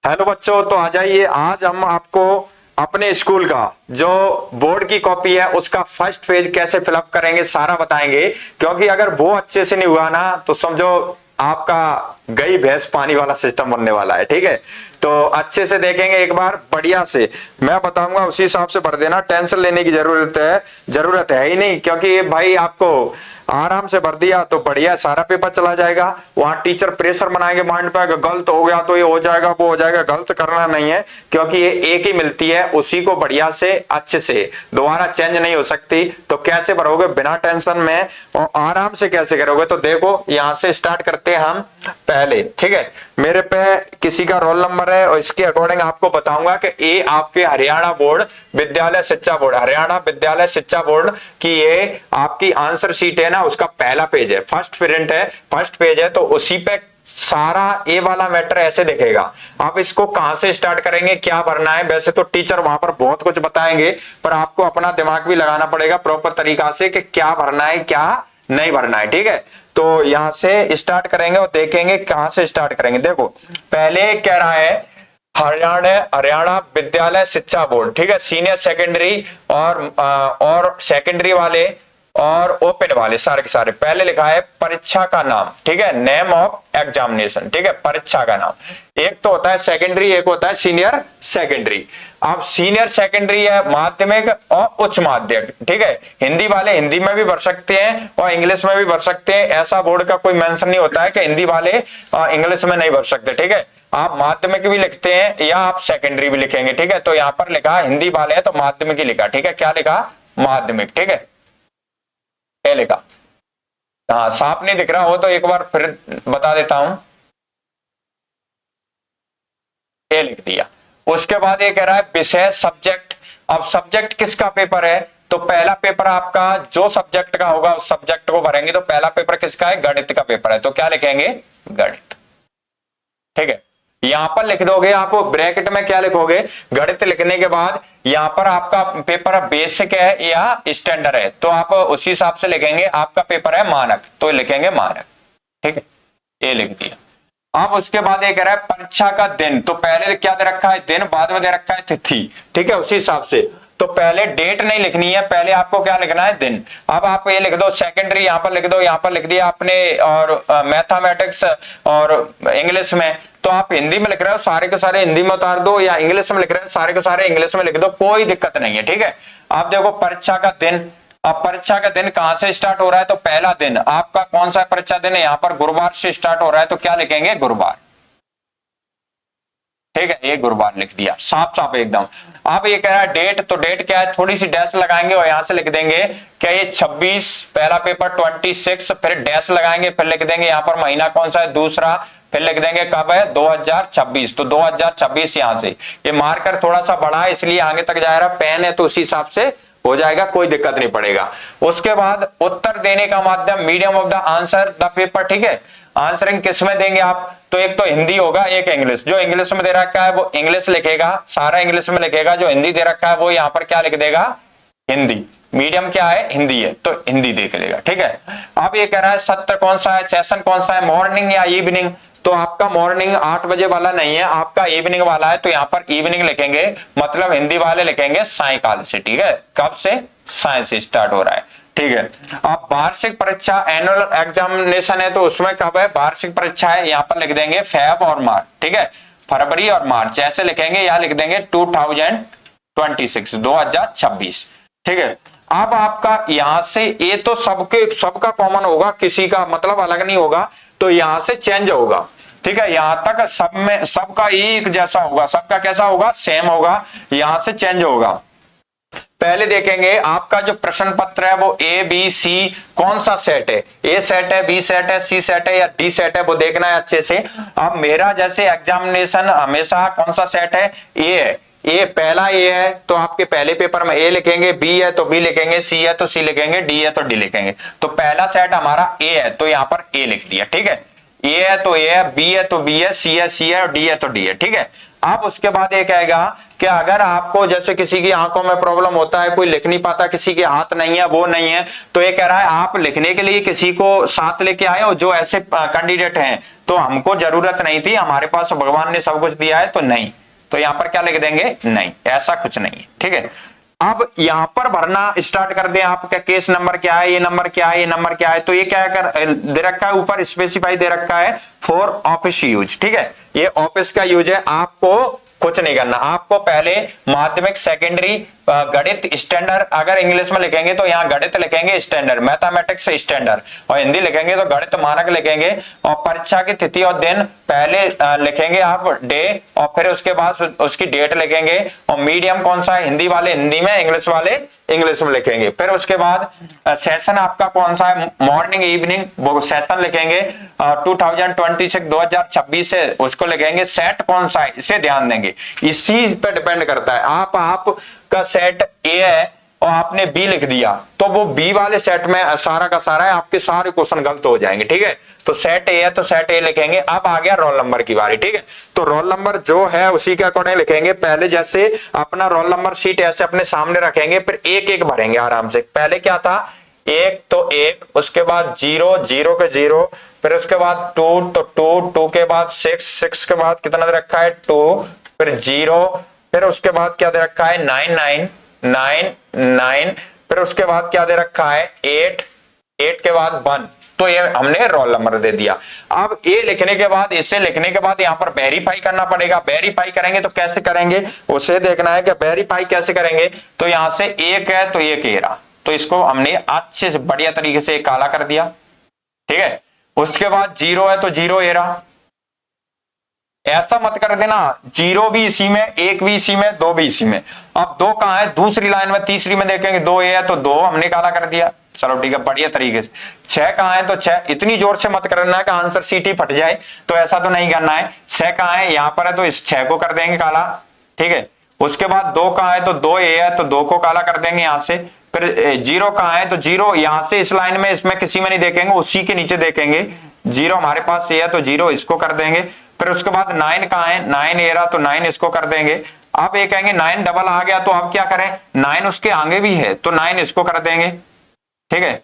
Hello बच्चों, तो आ जाइए। आज हम आपको अपने स्कूल का जो बोर्ड की कॉपी है उसका फर्स्ट पेज कैसे फिलअप करेंगे सारा बताएंगे। क्योंकि अगर वो अच्छे से नहीं हुआ ना तो समझो आपका गई भैंस पानी वाला सिस्टम बनने वाला है। ठीक है, तो अच्छे से देखेंगे एक बार, बढ़िया से मैं बताऊंगा उसी हिसाब से भर देना। टेंशन लेने की जरूरत है ही नहीं, क्योंकि भाई आपको आराम से भर दिया तो बढ़िया, सारा पेपर चला जाएगा। वहां टीचर प्रेशर बनाएंगे माइंड पे, गलत हो गया तो ये हो जाएगा वो हो जाएगा। गलत करना नहीं है, क्योंकि ये एक ही मिलती है, उसी को बढ़िया से अच्छे से दोबारा चेंज नहीं हो सकती। तो कैसे भरोगे बिना टेंशन में और आराम से कैसे करोगे, तो देखो यहां से स्टार्ट करते हैं हम पहले। ठीक है, मेरे पे किसी का रोल नंबर है और इसके अकॉर्डिंग आपको बताऊंगा कि ये आपके हरियाणा बोर्ड विद्यालय शिक्षा बोर्ड, हरियाणा विद्यालय शिक्षा बोर्ड की ये आपकी आंसर शीट है ना, उसका पहला पेज है, फर्स्ट प्रिंट है, फर्स्ट पेज है। तो उसी पे सारा ए वाला मैटर ऐसे दिखेगा। आप इसको कहां से स्टार्ट करेंगे, क्या भरना है, वैसे तो टीचर वहां पर बहुत कुछ बताएंगे, पर आपको अपना दिमाग भी लगाना पड़ेगा प्रॉपर तरीका से कि क्या भरना है क्या नहीं भरना है। ठीक है, तो यहां से स्टार्ट करेंगे और देखेंगे कहां से स्टार्ट करेंगे। देखो पहले कह रहा है हरियाणा विद्यालय शिक्षा बोर्ड। ठीक है, सीनियर सेकेंडरी और सेकेंडरी वाले और ओपन वाले सारे के सारे। पहले लिखा है परीक्षा का नाम। ठीक है, नेम ऑफ एग्जामिनेशन। ठीक है, परीक्षा का नाम। एक तो होता है सेकेंडरी, एक होता है सीनियर सेकेंडरी। अब सीनियर सेकेंडरी है माध्यमिक और उच्च माध्यमिक। ठीक है, हिंदी वाले हिंदी में भी भर सकते हैं और इंग्लिश में भी भर सकते हैं। ऐसा बोर्ड का कोई मेंशन नहीं होता है कि हिंदी वाले इंग्लिश में नहीं भर सकते। ठीक है, आप माध्यमिक भी लिखते हैं या आप सेकेंडरी भी लिखेंगे। ठीक है, तो यहां पर लिखा हिंदी वाले हैं तो माध्यमिक ही लिखा। ठीक है, क्या लिखा, माध्यमिक। ठीक है, क्या लिखा, हाँ साफ नहीं दिख रहा हो तो एक बार फिर बता देता हूं, ये लिख दिया। उसके बाद ये कह रहा है विषय सब्जेक्ट। अब सब्जेक्ट किसका पेपर है, तो पहला पेपर आपका जो सब्जेक्ट का होगा उस सब्जेक्ट को भरेंगे। तो पहला पेपर किसका है, गणित का पेपर है, तो क्या लिखेंगे, गणित। ठीक है, यहां पर लिख दोगे आप ब्रैकेट में, क्या लिखोगे, गणित। लिखने के बाद यहां पर आपका पेपर बेसिक है या स्टैंडर्ड है, तो आप उसी हिसाब से लिखेंगे। आपका पेपर है मानक, तो लिखेंगे मानक। ठीक है, ये लिख दिया। अब उसके बाद ये कह रहा है परीक्षा का दिन। तो पहले क्या दे रखा है, दिन, बाद में दे रखा है तिथि। ठीक है, उसी हिसाब से तो पहले डेट नहीं लिखनी है, पहले आपको क्या लिखना है, दिन। अब आप ये लिख दो सेकेंडरी, यहां पर लिख दो, यहां पर लिख दिया आपने, और मैथमेटिक्स और इंग्लिश में। तो आप हिंदी में लिख रहे हो सारे के सारे हिंदी में उतार दो, या इंग्लिश में लिख रहे हो सारे के सारे इंग्लिश में लिख दो, कोई दिक्कत नहीं है। ठीक है, आप देखो परीक्षा का दिन। अब परीक्षा का दिन कहां से स्टार्ट हो रहा है, तो पहला दिन आपका कौन सा परीक्षा दिन है, यहां पर गुरुवार से स्टार्ट हो रहा है, तो क्या लिखेंगे, गुरुवार। ठीक है, ये गुरुवार लिख दिया, साफ साफ एकदम। अब ये कह रहा है डेट, तो डेट क्या है, थोड़ी सी डैश लगाएंगे और यहां से लिख देंगे क्या, ये 26, पहला पेपर 26, फिर डैश लगाएंगे, फिर लिख देंगे यहां पर महीना कौन सा है, दूसरा, फिर लिख देंगे कब है, 2026। तो 2026 यहां से ये मार्कर थोड़ा सा बड़ा है इसलिए आगे तक जा रहा, पेन है तो उसी हिसाब से हो जाएगा, कोई दिक्कत नहीं पड़ेगा। उसके बाद उत्तर देने का माध्यम, medium of the answer the paper. ठीक है, आंसरिंग किस में देंगे आप, तो एक तो हिंदी होगा, एक इंग्लिश। जो इंग्लिश में दे रखा है वो इंग्लिश लिखेगा, सारा इंग्लिश में लिखेगा। जो हिंदी दे रखा है वो यहाँ पर क्या लिख देगा, हिंदी। मीडियम क्या है, हिंदी है, तो हिंदी देख लेगा। ठीक है, अब ये कह रहा है सत्र कौन सा है, सेशन कौन सा है, मॉर्निंग या इवनिंग। तो आपका मॉर्निंग 8 बजे वाला नहीं है, आपका इवनिंग वाला है, तो यहाँ पर इवनिंग लिखेंगे, मतलब हिंदी वाले लिखेंगे सायकाल से। ठीक है, कब से, साय से स्टार्ट हो रहा है। ठीक है, अब वार्षिक परीक्षा एनुअल एग्जामिनेशन है, तो उसमें कब है, वार्षिक परीक्षा है, यहाँ पर लिख देंगे फेब और मार्च। ठीक है, फरवरी और मार्च ऐसे लिखेंगे, या लिख देंगे 2026, 2026। ठीक है, अब आपका यहां से ये तो सबका कॉमन होगा, किसी का मतलब अलग नहीं होगा, तो यहां से चेंज होगा। ठीक है, यहां तक सब में सबका एक जैसा होगा, सबका कैसा होगा, सेम होगा, यहां से चेंज होगा। पहले देखेंगे आपका जो प्रश्न पत्र है वो ए बी सी कौन सा सेट है, ए सेट है, बी सेट है, सी सेट है या डी सेट है, वो देखना है अच्छे से। अब मेरा जैसे एग्जामिनेशन हमेशा कौन सा सेट है, ए है, ए पहला ए है तो आपके पहले पेपर में ए लिखेंगे, बी है तो बी लिखेंगे, सी है तो सी लिखेंगे, डी है तो डी लिखेंगे। तो पहला सेट हमारा ए है तो यहां पर ए लिख दिया। ठीक है, ए है तो ए है, बी है तो बी है, सी है और डी है तो डी है, ठीक है। अब उसके बाद ये कहेगा कि अगर आपको जैसे किसी की आंखों में प्रॉब्लम होता है, कोई लिख नहीं पाता, किसी के हाथ नहीं है, वो नहीं है, तो ये कह रहा है आप लिखने के लिए किसी को साथ लेके आए हो जो ऐसे कैंडिडेट हैं, तो हमको जरूरत नहीं थी, हमारे पास भगवान ने सब कुछ दिया है, तो नहीं। तो यहां पर क्या लिख देंगे, नहीं, ऐसा कुछ नहीं है, ठीक है। अब यहां पर भरना स्टार्ट कर दें, आपका केस नंबर क्या है, ये नंबर क्या है, ये नंबर क्या है, तो ये क्या कर दे रखा है, ऊपर स्पेसिफाई दे रखा है फॉर ऑफिस यूज, ठीक है। ये ऑफिस का यूज है, आपको कुछ नहीं करना। आपको पहले माध्यमिक, सेकेंडरी, गणित स्टैंडर्ड, अगर इंग्लिश में लिखेंगे तो यहाँ गणित लिखेंगे स्टैंडर्ड, मैथमेटिक्स स्टैंडर्ड, और हिंदी लिखेंगे तो गणित मानक लिखेंगे, और परीक्षा की तिथि और दिन पहले लिखेंगे आप डे, और फिर उसके बाद उसकी डेट लिखेंगे, और मीडियम कौन सा है, हिंदी वाले हिंदी में, इंग्लिश वाले इंग्लिश में लिखेंगे। फिर उसके बाद सेशन आपका कौन सा है, मॉर्निंग इवनिंग, वो सेशन लिखेंगे 2026 से उसको लिखेंगे। सेट कौन सा है इसे ध्यान देंगे, इसी पे डिपेंड करता है। आपका सेट ए है और आपने बी लिख दिया, तो वो बी वाले सेट में सारा का सारा है, आपके सारे क्वेश्चन गलत हो जाएंगे, ठीक है। तो सेट ए है तो सेट ए लिखेंगे। अब आ गया रोल नंबर की बारी, ठीक है। तो रोल नंबर जो है उसी के अकॉर्डिंग लिखेंगे। पहले जैसे अपना रोल नंबर शीट ऐसे अपने सामने रखेंगे, फिर एक एक भरेंगे आराम से। पहले क्या था, एक तो एक, उसके बाद जीरो, जीरो के जीरो, फिर उसके बाद टू, तो टू के बाद सिक्स, सिक्स के बाद कितना दे रखा है, टू, फिर जीरो, फिर उसके बाद क्या दे रखा है, नाइन, नाइन, नाइन, नाइन, फिर उसके बाद क्या दे रखा है, एट, एट के बाद वन। तो ये हमने रोल नंबर दे दिया। अब ए लिखने के बाद, इसे लिखने के बाद यहाँ पर वेरीफाई करना पड़ेगा। वेरीफाई करेंगे तो कैसे करेंगे, उसे देखना है कि वेरीफाई कैसे करेंगे। तो यहां से एक है तो एक ए रहा, तो इसको हमने अच्छे से बढ़िया तरीके से काला कर दिया, ठीक है। उसके बाद जीरो है तो जीरो ए रहा, ऐसा मत कर देना जीरो भी इसी में, एक भी इसी में, दो भी इसी में। अब दो कहां है, दूसरी लाइन में, तीसरी में देखेंगे दो ए है तो दो हमने काला कर दिया, चलो ठीक है, बढ़िया तरीके से। छह कहां है तो छह, इतनी जोर से मत करना है कि आंसर सीट ही फट जाए, तो ऐसा तो नहीं करना है। छह कहां है, यहां पर है तो इस छह को कर देंगे काला, ठीक है। उसके बाद दो कहां है तो दो ए है तो दो को काला कर देंगे यहां से। फिर जीरो कहां है तो जीरो, यहां से इस लाइन में, इसमें किसी में नहीं देखेंगे, उसी के नीचे देखेंगे। जीरो हमारे पास ए है तो जीरो इसको कर देंगे। फिर उसके बाद नाइन कहां है, नाइन ए रहा तो नाइन इसको कर देंगे। अब ये कहेंगे नाइन डबल आ गया, तो अब क्या करें, नाइन उसके आगे भी है तो नाइन इसको कर देंगे, ठीक है।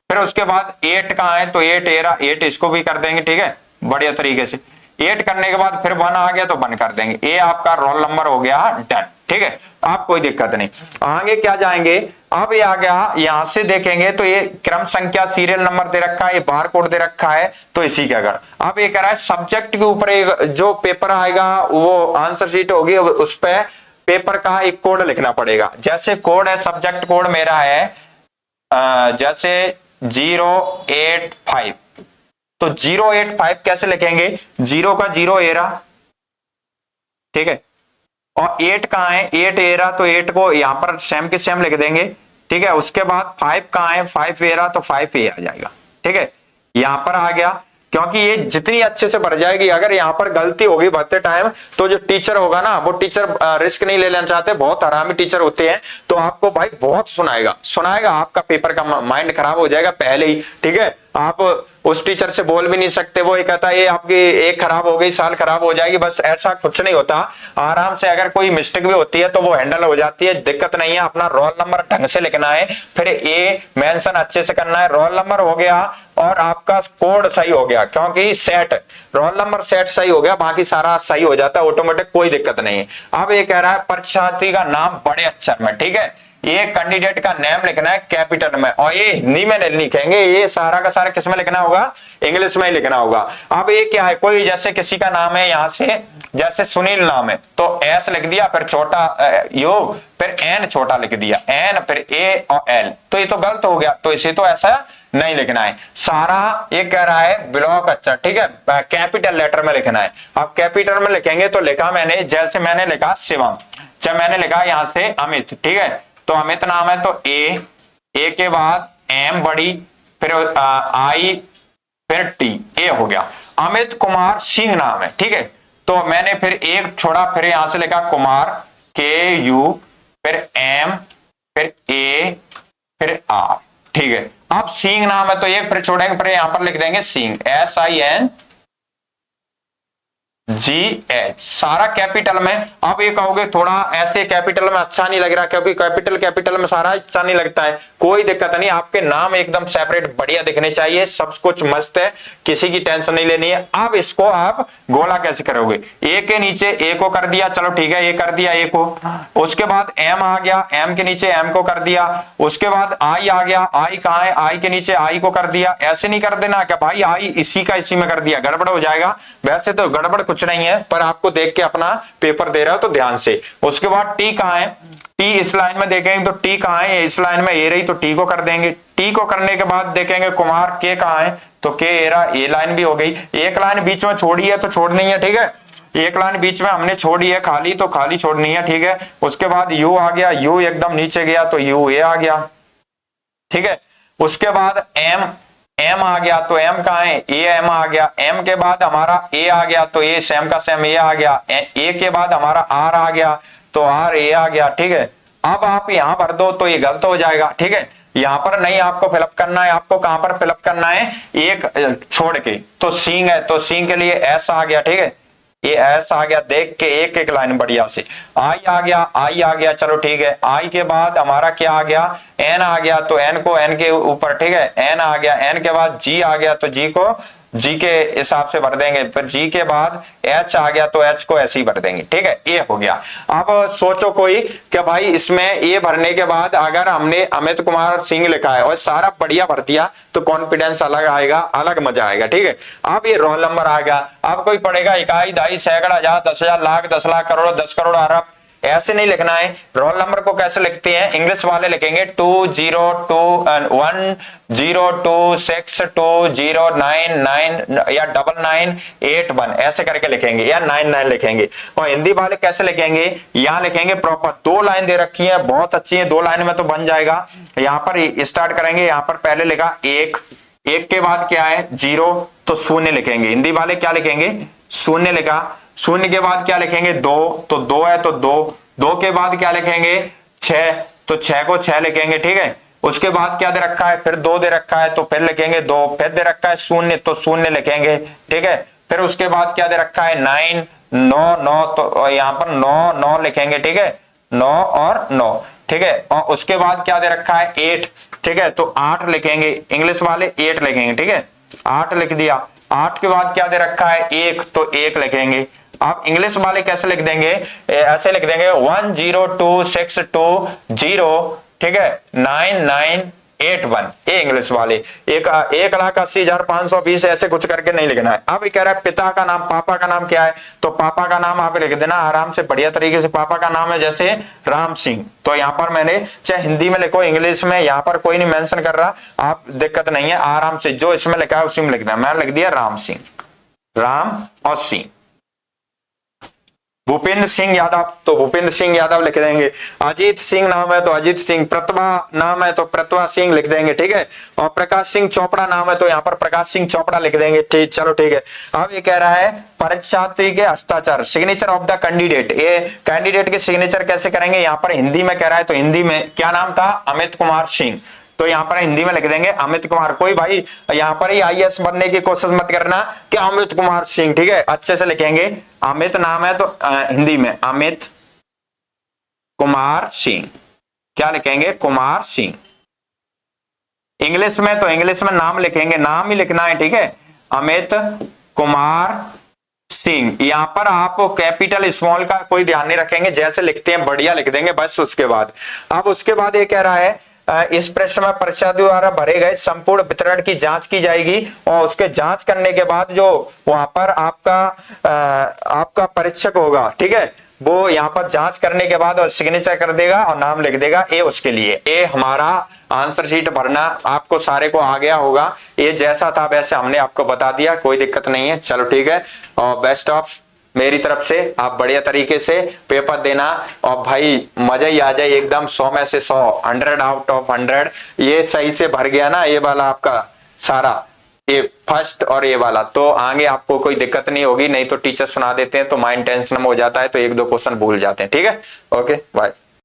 फिर उसके बाद एट कहां है तो एट ए रहा, एट इसको भी कर देंगे, ठीक है, बढ़िया तरीके से। एट करने के बाद फिर वन आ गया तो वन कर देंगे। ये आपका रोल नंबर हो गया डन, ठीक है, आप कोई दिक्कत नहीं। आगे क्या जाएंगे, अब ये आ गया, यहां से देखेंगे तो ये क्रम संख्या, सीरियल नंबर दे रखा है, ये बार कोड दे रखा है, तो इसी के अगर अब ये कह रहा है सब्जेक्ट के ऊपर जो पेपर आएगा, वो आंसर शीट होगी, उस पर पेपर का एक कोड लिखना पड़ेगा। जैसे कोड है, सब्जेक्ट कोड मेरा है जैसे 085, तो 085 कैसे लिखेंगे, जीरो का जीरो ए रहा, ठीक है, और 8 कहां है, 8 ए रहा तो 8 को यहां पर सेम के सेम लिख देंगे, ठीक है। उसके बाद 5 कहां है, 5 ए रहा तो 5 ए आ जाएगा, ठीक है, यहां पर आ गया। क्योंकि ये जितनी अच्छे से भर जाएगी, अगर यहां पर गलती होगी भरते टाइम, तो जो टीचर होगा ना, वो टीचर रिस्क नहीं ले लेना चाहते, बहुत हरामी टीचर होते हैं, तो आपको भाई बहुत सुनाएगा सुनाएगा, आपका पेपर का माइंड खराब हो जाएगा पहले ही, ठीक है। आप उस टीचर से बोल भी नहीं सकते, वो ये कहता है ये आपकी एक खराब हो गई, साल खराब हो जाएगी, बस ऐसा कुछ नहीं होता। आराम से अगर कोई मिस्टेक भी होती है तो वो हैंडल हो जाती है, दिक्कत नहीं है। अपना रोल नंबर ढंग से लिखना है, फिर ए मेंशन अच्छे से करना है, रोल नंबर हो गया और आपका कोड सही हो गया, क्योंकि सेट रोल नंबर सेट सही हो गया, बाकी सारा सही हो जाता है ऑटोमेटिक, कोई दिक्कत नहीं है। अब ये कह रहा है परीक्षार्थी का नाम बड़े अक्षर में, ठीक है, ये कैंडिडेट का नेम लिखना है कैपिटल में, और ये हिंदी में नहीं लिखेंगे, ये सारा का सारा किस में लिखना होगा, इंग्लिश में ही लिखना होगा। अब ये क्या है, कोई जैसे किसी का नाम है, यहां से जैसे सुनील नाम है तो एस लिख दिया, फिर छोटा यू, फिर एन छोटा लिख दिया, एन फिर ए और एल, तो ये तो गलत हो गया, तो इसे तो ऐसा नहीं लिखना है। सारा ये कह रहा है ब्लॉक अच्छा, ठीक है, कैपिटल लेटर में लिखना है। अब कैपिटल में लिखेंगे तो लिखा मैंने, जैसे मैंने लिखा शिवम, जब मैंने लिखा यहां से अमित, ठीक है, तो अमित नाम है तो ए के बाद एम बड़ी, फिर आई, फिर टी, ए हो गया। अमित कुमार सिंह नाम है, ठीक है, तो मैंने फिर एक छोड़ा, फिर यहां से लिखा कुमार, के यू, फिर एम, फिर ए, फिर आर, ठीक है। अब सिंह नाम है तो एक फिर छोड़ेंगे, फिर यहां पर लिख देंगे सिंह, SIN GH सारा कैपिटल में। अब ये कहोगे थोड़ा ऐसे कैपिटल में अच्छा नहीं लग रहा, क्योंकि कैपिटल में सारा अच्छा नहीं लगता है, कोई दिक्कत नहीं, आपके नाम एकदम सेपरेट बढ़िया दिखने चाहिए, सब कुछ मस्त है, किसी की टेंशन नहीं लेनी है। अब इसको आप गोला कैसे करोगे, ए के नीचे ए को कर दिया, चलो ठीक है, ए कर दिया ए को, उसके बाद एम आ गया, एम के नीचे एम को कर दिया, उसके बाद आई आ गया, आई कहां है, आई के नीचे आई को कर दिया। ऐसे नहीं कर देना कि भाई आई इसी का इसी में कर दिया, गड़बड़ हो जाएगा। वैसे तो गड़बड़ कुछ नहीं है, पर आपको देख के अपना पेपर दे रहा हो तो ध्यान से। उसके बाद टी कहां है, टी इस लाइन में देखेंगे तो टी कहां है, इस लाइन में ए रही तो टी को कर देंगे। टी को करने के बाद देखेंगे कुमार के कहां है, तो के एरा, ए लाइन भी हो गई। एक लाइन बीच में छोड़ी है तो छोड़नी है, ठीक है, एक लाइन बीच में हमने छोड़ी है खाली तो खाली छोड़नी है, ठीक है। उसके बाद यू आ गया, यू एकदम नीचे गया तो यू ए आ गया, ठीक है। उसके बाद एम, एम आ गया तो एम कहां है, ए एम आ गया। एम के बाद हमारा ए आ गया तो ए सेम का सेम ए आ गया। ए के बाद हमारा आर आ गया तो आर ए आ गया, ठीक है। अब आप यहां भर दो तो ये गलत हो जाएगा, ठीक है, यहां पर नहीं आपको फिलअप करना है, आपको कहां पर फिलअप करना है, एक छोड़ के, तो सिंह है तो सिंह के लिए एस आ गया, ठीक है, ये एस आ गया, देख के एक एक लाइन बढ़िया से। आई आ गया, आई आ गया, चलो ठीक है। आई के बाद हमारा क्या आ गया, एन आ गया तो एन को एन के ऊपर, ठीक है, एन आ गया। एन के बाद जी आ गया तो जी को जी के हिसाब से भर देंगे, फिर जी के बाद एच आ गया तो एच को ऐसे ही भर देंगे, ठीक है, ए हो गया। अब सोचो कोई कि भाई इसमें ए भरने के बाद अगर हमने अमित कुमार सिंह लिखा है और सारा बढ़िया भर दिया तो कॉन्फिडेंस अलग आएगा, अलग मजा आएगा, ठीक है। अब ये रोल नंबर आएगा, अब कोई पढ़ेगा इकाई, दहाई, सैकड़ा, हजार, 10,000, लाख, 10 लाख, करोड़, 10 करोड़, अरब, ऐसे नहीं लिखना है। रोल नंबर को कैसे लिखते हैं, इंग्लिश वाले लिखेंगे 20210262099 या 9981 ऐसे करके लिखेंगे, या 99 लिखेंगे। और हिंदी वाले कैसे लिखेंगे, यहां लिखेंगे प्रॉपर, 2 लाइन दे रखी है, बहुत अच्छी है, 2 लाइन में तो बन जाएगा। यहां पर स्टार्ट करेंगे, यहां पर पहले लिखा एक, एक के बाद क्या है, 0 तो शून्य लिखेंगे। हिंदी वाले क्या लिखेंगे, शून्य लिखा, शून्य के बाद क्या लिखेंगे, 2 तो 2 है तो 2, 2 के बाद क्या लिखेंगे, 6 तो 6 को 6 लिखेंगे, ठीक है। उसके बाद क्या दे रखा है, फिर 2 दे रखा है तो फिर लिखेंगे 2, फिर दे रखा है शून्य तो शून्य लिखेंगे, ठीक है। फिर उसके बाद क्या दे रखा है 9, 9, 9 तो यहाँ पर 9, 9 लिखेंगे, ठीक है, 9 और 9, ठीक है। और उसके बाद क्या दे रखा है 8, ठीक है, तो 8 लिखेंगे, इंग्लिश वाले 8 लिखेंगे, ठीक है, 8 लिख दिया। 8 के बाद क्या दे रखा है 1 तो 1 लिखेंगे। आप इंग्लिश वाले कैसे लिख देंगे, ऐसे लिख देंगे 1026220, ठीक है, 9981, ये इंग्लिश वाले। 1,80,520 ऐसे कुछ करके नहीं लिखना है। अब कह रहा है पिता का नाम, पापा का नाम क्या है, तो पापा का नाम आप लिख देना आराम से बढ़िया तरीके से। पापा का नाम है जैसे राम सिंह, तो यहाँ पर मैंने चाहे हिंदी में लिखो इंग्लिश में, यहाँ पर कोई नहीं मेंशन कर रहा, आप दिक्कत नहीं है, आराम से जो इसमें लिखा है उसी में लिख देना। मैंने लिख दिया राम सिंह, राम और सिंह। भूपेंद्र सिंह यादव तो भूपेंद्र सिंह यादव लिख देंगे। अजीत सिंह नाम है तो अजीत सिंह, प्रतिभा नाम है तो प्रतिभा सिंह लिख देंगे, ठीक है। और प्रकाश सिंह चोपड़ा नाम है तो यहाँ पर प्रकाश सिंह चोपड़ा लिख देंगे, ठीक, चलो ठीक है। अब ये कह रहा है परीक्षार्थी के हस्ताक्षर, सिग्नेचर ऑफ द कैंडिडेट, ये कैंडिडेट के सिग्नेचर कैसे करेंगे, यहाँ पर हिंदी में कह रहा है तो हिंदी में क्या नाम था, अमित कुमार सिंह, तो यहाँ पर हिंदी में लिख देंगे अमित कुमार। कोई भाई यहाँ पर ही आईएएस बनने की कोशिश मत करना कि अमित कुमार सिंह, ठीक है, अच्छे से लिखेंगे। अमित नाम है तो हिंदी में अमित कुमार सिंह, क्या लिखेंगे, कुमार सिंह। इंग्लिश में तो इंग्लिश में नाम लिखेंगे, नाम ही लिखना है, ठीक है, अमित कुमार सिंह। यहाँ पर आप कैपिटल स्मॉल का कोई ध्यान नहीं रखेंगे, जैसे लिखते हैं बढ़िया लिख देंगे बस। उसके बाद अब उसके बाद ये कह रहा है इस प्रश्न में परीक्षा द्वारा भरे गए संपूर्ण वितरण की जांच की जाएगी, और उसके जांच करने के बाद जो वहां पर आपका परीक्षक होगा, ठीक है, वो यहाँ पर जांच करने के बाद और सिग्नेचर कर देगा और नाम लिख देगा, ए उसके लिए। ए हमारा आंसर शीट भरना आपको सारे को आ गया होगा, ये जैसा था वैसे हमने आपको बता दिया, कोई दिक्कत नहीं है, चलो ठीक है। और बेस्ट ऑफ मेरी तरफ से, आप बढ़िया तरीके से पेपर देना और भाई मजा ही आ जाए एकदम, 100 में से 100, 100 आउट ऑफ 100। ये सही से भर गया ना ये वाला आपका सारा, ये फर्स्ट और ये वाला, तो आगे आपको कोई दिक्कत नहीं होगी। नहीं तो टीचर सुना देते हैं तो माइंड टेंशन में हो जाता है, तो 1-2 क्वेश्चन भूल जाते हैं, ठीक है। Okay bye.